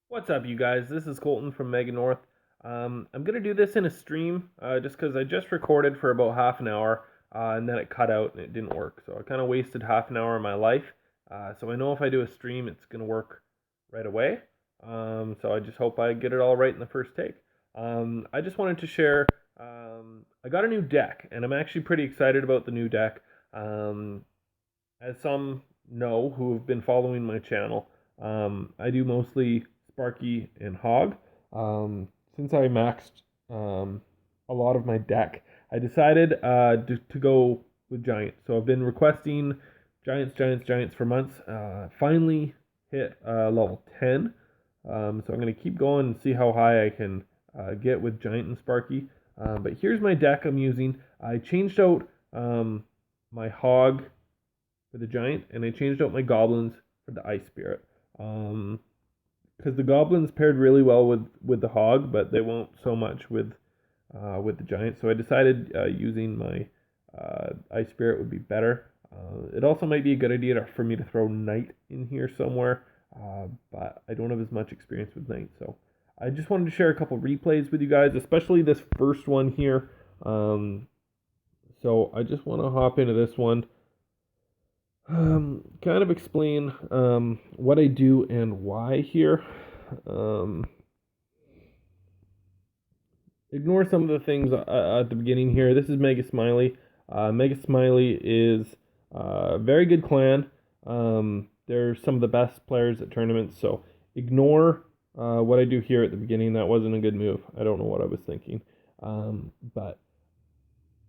What's up, you guys? This is Colton from Mega North. I'm gonna do this in a stream, just because I just recorded for about half an hour, and then it cut out and it didn't work. So I kind of wasted half an hour of my life. So I know if I do a stream, it's gonna work right away. So I just hope I get it all right in the first take. I just wanted to share. I got a new deck, and I'm actually pretty excited about the new deck. Um, as some know who have been following my channel, I do mostly Sparky and Hog. Since I maxed a lot of my deck, I decided to go with Giant. So I've been requesting Giants for months. Finally hit level 10. So I'm going to keep going and see how high I can get with Giant and Sparky. But here's my deck I'm using. I changed out my Hog for the giant, and I changed out my goblins for the ice spirit. Because the goblins paired really well with the hog, but they won't so much with the giant. So I decided using my ice spirit would be better. It also might be a good idea for me to throw knight in here somewhere, but I don't have as much experience with knight, so I just wanted to share a couple replays with you guys, especially this first one here. So I just want to hop into this one. Kind of explain what I do and why here. Um, Ignore some of the things at the beginning here. This is Mega Smiley. Mega Smiley is a very good clan. They're some of the best players at tournaments, so ignore what I do here at the beginning. That wasn't a good move. I don't know what I was thinking. But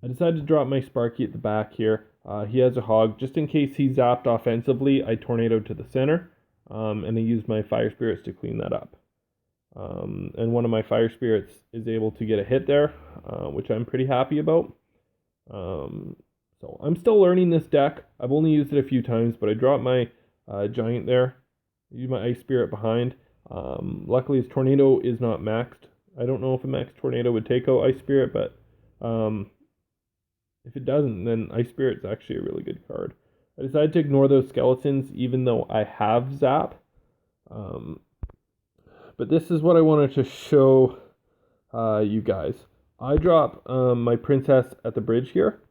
I decided to drop my Sparky at the back here. He has a hog. Just in case he zapped offensively, I tornadoed to the center, and I used my fire spirits to clean that up. And one of my fire spirits is able to get a hit there, which I'm pretty happy about. Um, so I'm still learning this deck. I've only used it a few times, but I dropped my giant there. Use my ice spirit behind. Luckily, his tornado is not maxed. I don't know if a max tornado would take out ice spirit, but if it doesn't, then Ice Spirit's actually a really good card. I decided to ignore those skeletons, even though I have Zap. Um, but this is what I wanted to show you guys. I drop my princess at the bridge here.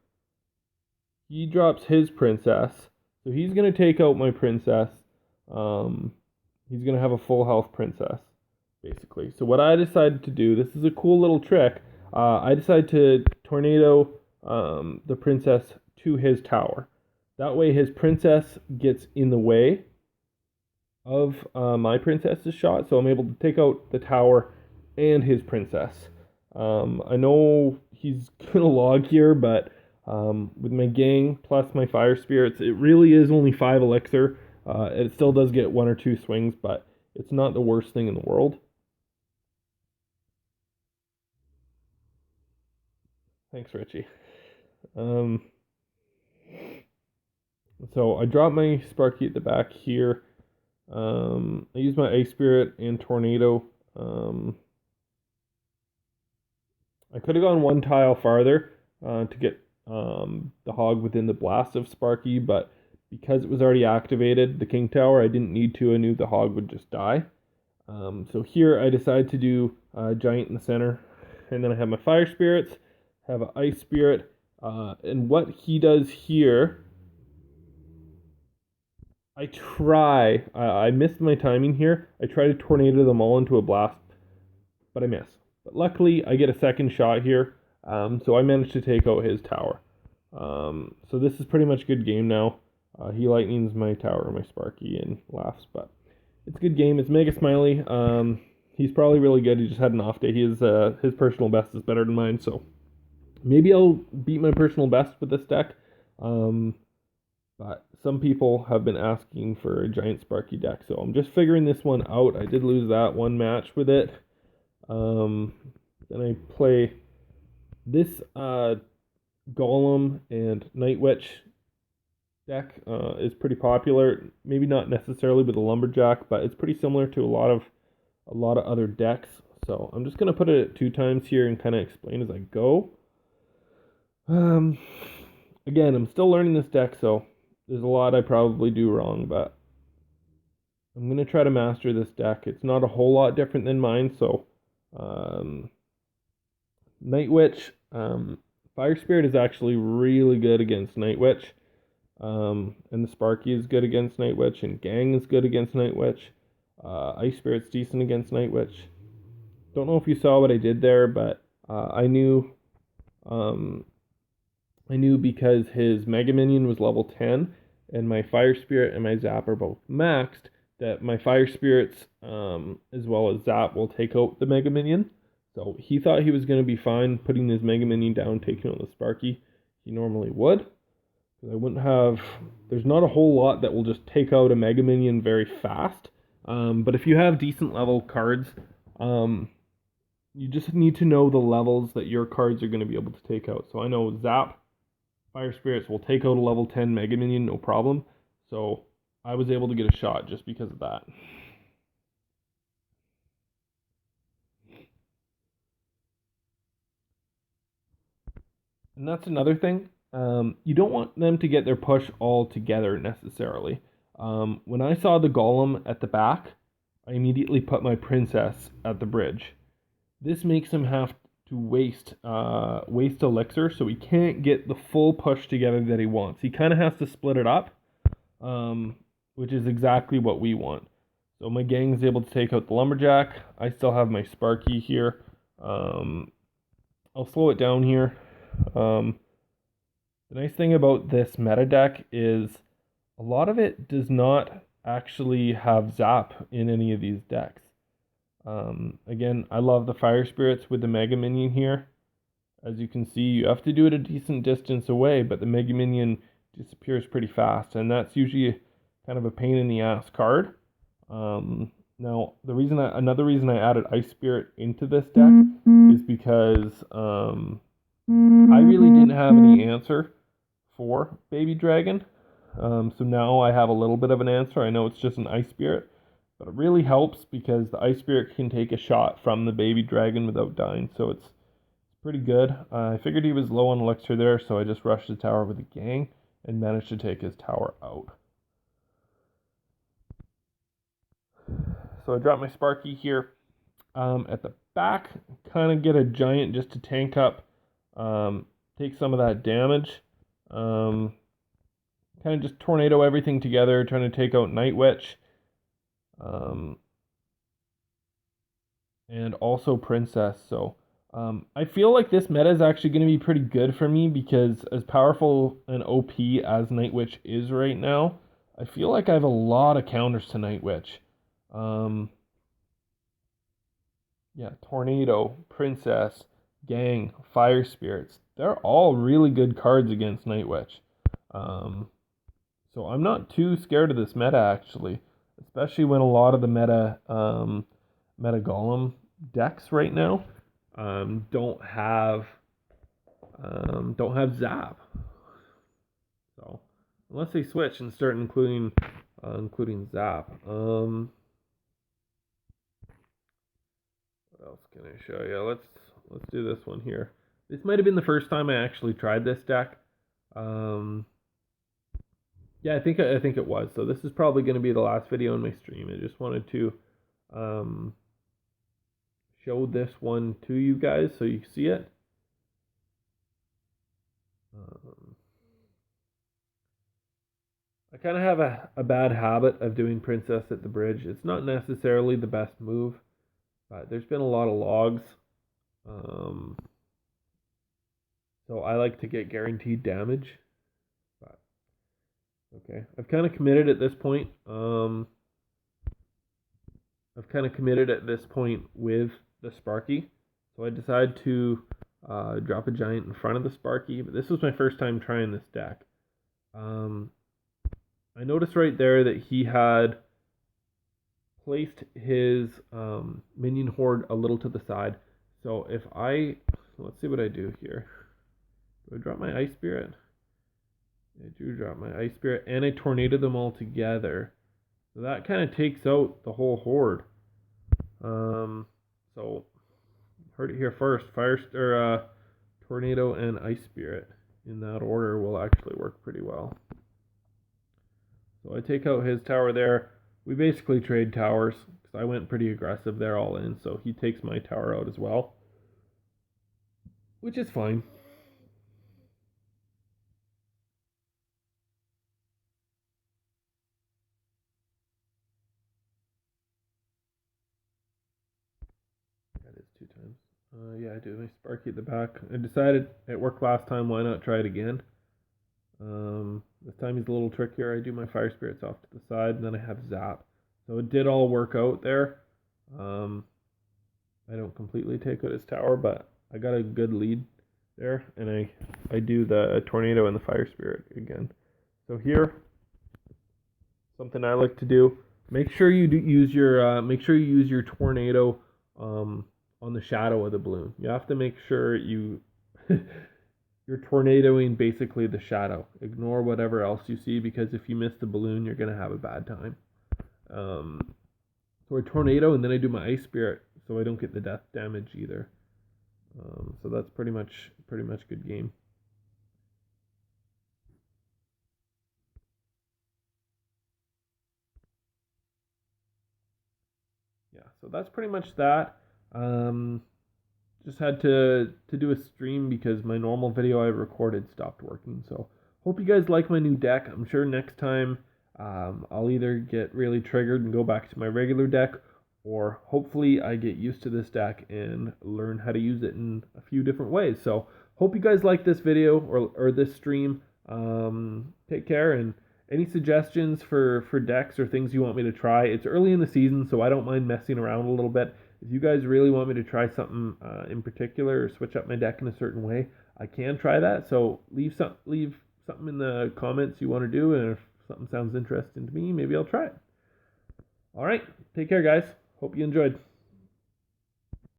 He drops his princess. So he's going to take out my princess. He's going to have a full health princess, basically. So what I decided to do, this is a cool little trick. I decided to tornado the princess to his tower. That way his princess gets in the way of my princess's shot, so I'm able to take out the tower and his princess. I know he's gonna log here, but with my gang plus my fire spirits, it really is only 5 elixir. It still does get 1 or 2 swings, but it's not the worst thing in the world. Thanks, Richie. Um, so I drop my Sparky at the back here. I use my Ice Spirit and Tornado. I could have gone one tile farther to get the hog within the blast of Sparky, but because it was already activated, the King Tower, I didn't need to. I knew the hog would just die. So here I decided to do Giant in the center, and then I have my Fire Spirits, have an Ice Spirit, and what he does here, I missed my timing here. I try to tornado them all into a blast, but I miss. But luckily, I get a second shot here, so I managed to take out his tower. So this is pretty much a good game now. He lightnings my tower, my Sparky, and laughs, but it's a good game. It's Mega Smiley. He's probably really good. He just had an off day. His personal best is better than mine, so maybe I'll beat my personal best with this deck. But some people have been asking for a giant Sparky deck, so I'm just figuring this one out. I did lose that one match with it. Then I play this Golem and Night Witch deck is pretty popular. Maybe not necessarily with the Lumberjack, but it's pretty similar to a lot of other decks. So I'm just gonna put it 2 times here and kind of explain as I go. Um, Again, I'm still learning this deck, so there's a lot I probably do wrong, but I'm going to try to master this deck. It's not a whole lot different than mine, so Night Witch, Fire Spirit is actually really good against Night Witch. And the Sparky is good against Night Witch, and Gang is good against Night Witch. Ice Spirit's decent against Night Witch. Don't know if you saw what I did there, but I knew because his Mega Minion was level 10, and my Fire Spirit and my Zap are both maxed, that my Fire Spirits, as well as Zap, will take out the Mega Minion. So he thought he was going to be fine putting his Mega Minion down, taking out the Sparky. He normally would. I wouldn't have. There's not a whole lot that will just take out a Mega Minion very fast. But if you have decent level cards, you just need to know the levels that your cards are going to be able to take out. So I know Zap, Fire Spirits will take out a level 10 Mega Minion, no problem. So I was able to get a shot just because of that. And that's another thing. You don't want them to get their push all together necessarily. When I saw the Golem at the back, I immediately put my Princess at the bridge. This makes him have to waste elixir, so he can't get the full push together that he wants. He kind of has to split it up, which is exactly what we want. So my gang is able to take out the Lumberjack. I still have my Sparky here. I'll slow it down here. The nice thing about this meta deck is a lot of it does not actually have Zap in any of these decks. Again, I love the Fire Spirits with the Mega Minion here. As you can see, you have to do it a decent distance away, but the Mega Minion disappears pretty fast, and that's usually kind of a pain in the ass card. Now, another reason I added Ice Spirit into this deck is because I really didn't have any answer for Baby Dragon. So now I have a little bit of an answer. I know it's just an Ice Spirit, but it really helps because the Ice Spirit can take a shot from the Baby Dragon without dying. So it's pretty good. I figured he was low on elixir there, so I just rushed the tower with the gang and managed to take his tower out. So I dropped my Sparky here. At the back, kind of get a giant just to tank up, take some of that damage. Kind of just tornado everything together, trying to take out Night Witch. And also Princess. So I feel like this meta is actually going to be pretty good for me because as powerful and OP as Night Witch is right now, I feel like I have a lot of counters to Night Witch. Yeah, Tornado, Princess, Gang, Fire Spirits. They're all really good cards against Night Witch. So I'm not too scared of this meta actually, especially when a lot of the meta Golem decks right now don't have Zap. So unless they switch and start including Zap. What else can I show you? Let's do this one here. This might have been the first time I actually tried this deck. Yeah, I think it was. So this is probably going to be the last video in my stream. I just wanted to show this one to you guys so you see it. I kind of have a bad habit of doing Princess at the bridge. It's not necessarily the best move, but there's been a lot of logs. So I like to get guaranteed damage. But okay, I've kind of committed at this point. With the Sparky. So I decided to drop a giant in front of the Sparky. But this was my first time trying this deck. I noticed right there that he had placed his minion horde a little to the side. So let's see what I do here. Do I drop my Ice Spirit? I do drop my Ice Spirit, and I tornado them all together. So that kind of takes out the whole horde. So heard it here first. Tornado and Ice Spirit in that order will actually work pretty well. So I take out his tower there. we basically trade towers because I went pretty aggressive there all in, so he takes my tower out as well, which is fine. That is 2 times. Yeah, I do my Sparky at the back. I decided it worked last time. Why not try it again? This time he's a little trickier. I do my fire spirits off to the side, and then I have zap. So it did all work out there. Um, I don't completely take out his tower, but I got a good lead there, and I do the tornado and the fire spirit again. So here, something I like to do: make sure you use your tornado on the shadow of the balloon. You have to make sure you're tornadoing basically the shadow. Ignore whatever else you see, because if you miss the balloon, you're gonna have a bad time. So I tornado, and then I do my ice spirit, so I don't get the death damage either. So that's pretty much good game. Yeah, so that's pretty much that. Um, just had to do a stream because my normal video I recorded stopped working. So hope you guys like my new deck. I'm sure next time I'll either get really triggered and go back to my regular deck, or hopefully I get used to this deck and learn how to use it in a few different ways. So hope you guys like this video or this stream. Take care, and any suggestions for decks or things you want me to try. It's early in the season, so I don't mind messing around a little bit. If you guys really want me to try something in particular or switch up my deck in a certain way, I can try that. So leave something in the comments you want to do, and if something sounds interesting to me, maybe I'll try it. All right, take care, guys. Hope you enjoyed.